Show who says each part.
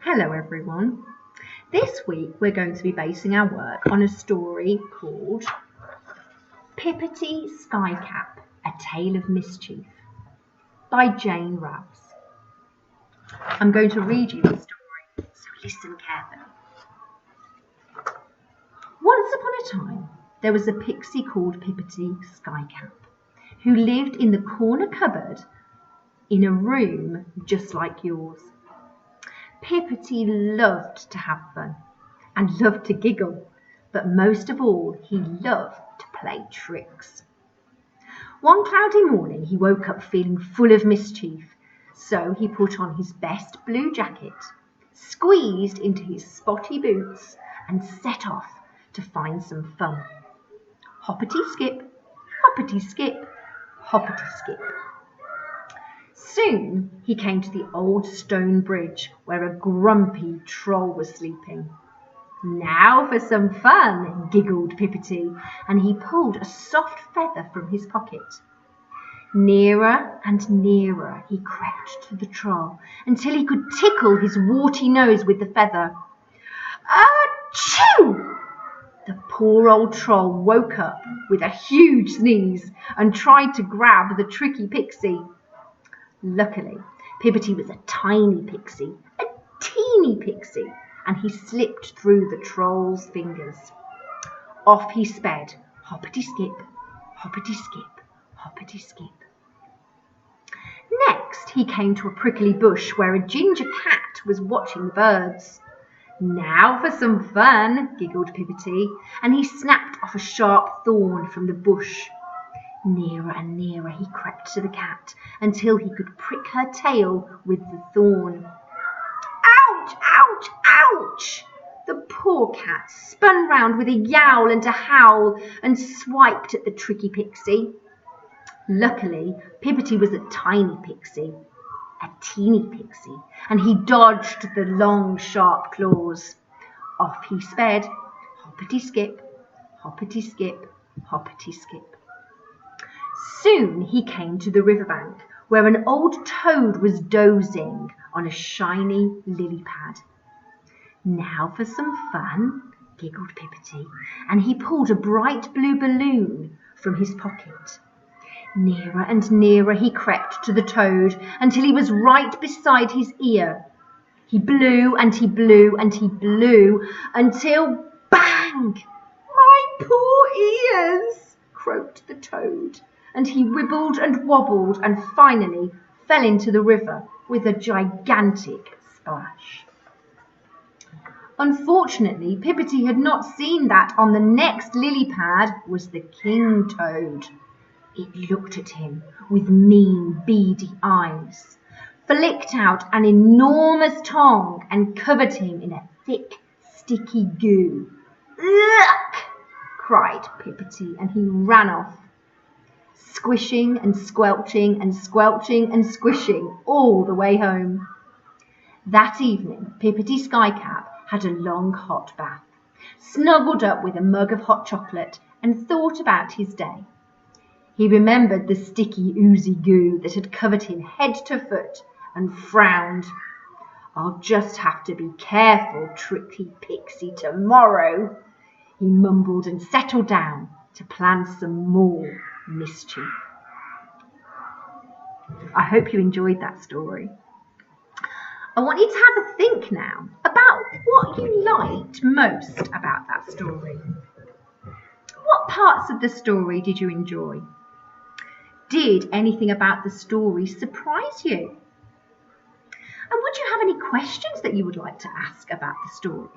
Speaker 1: Hello everyone. This week we're going to be basing our work on a story called Pippety Skycap A Tale of Mischief by Jane Rouse. I'm going to read you the story, so listen carefully. Once upon a time there was a pixie called Pippety Skycap who lived in the corner cupboard in a room just like yours. Pippety loved to have fun and loved to giggle, but most of all he loved to play tricks. One cloudy morning he woke up feeling full of mischief, so he put on his best blue jacket, squeezed into his spotty boots and set off to find some fun. Hoppity skip, hoppity skip, hoppity skip. Soon he came to the old stone bridge where a grumpy troll was sleeping. Now for some fun, giggled Pippety, and he pulled a soft feather from his pocket. Nearer and nearer he crept to the troll until he could tickle his warty nose with the feather. Achoo! The poor old troll woke up with a huge sneeze and tried to grab the tricky pixie. Luckily, Pippety was a tiny pixie, a teeny pixie, and he slipped through the troll's fingers. Off he sped, hoppity skip, hoppity skip, hoppity skip. Next he came to a prickly bush where a ginger cat was watching the birds. Now for some fun, giggled Pippety, and he snapped off a sharp thorn from the bush. Nearer and nearer he crept to the cat until he could prick her tail with the thorn. Ouch! Ouch! Ouch! The poor cat spun round with a yowl and a howl and swiped at the tricky pixie. Luckily, Pippety was a tiny pixie, a teeny pixie, and he dodged the long, sharp claws. Off he sped, hoppity skip, hoppity skip, hoppity skip. Soon he came to the riverbank where an old toad was dozing on a shiny lily pad. Now for some fun, giggled Pippety, and he pulled a bright blue balloon from his pocket. Nearer and nearer he crept to the toad until he was right beside his ear. He blew and he blew and he blew until bang! My poor ears, croaked the toad, and he wibbled and wobbled and finally fell into the river with a gigantic splash. Unfortunately, Pippety had not seen that on the next lily pad was the king toad. It looked at him with mean, beady eyes, flicked out an enormous tongue and covered him in a thick, sticky goo. Ugh! Cried Pippety, and he ran off, squishing and squelching and squelching and squishing all the way home. That evening, Pippety Skycap had a long hot bath, snuggled up with a mug of hot chocolate, and thought about his day. He remembered the sticky, oozy goo that had covered him head to foot and frowned. I'll just have to be careful, tricky pixie, tomorrow, he mumbled and settled down to plan some more mischief. I hope you enjoyed that story. I want you to have a think now about what you liked most about that story. What parts of the story did you enjoy? Did anything about the story surprise you? And would you have any questions that you would like to ask about the story?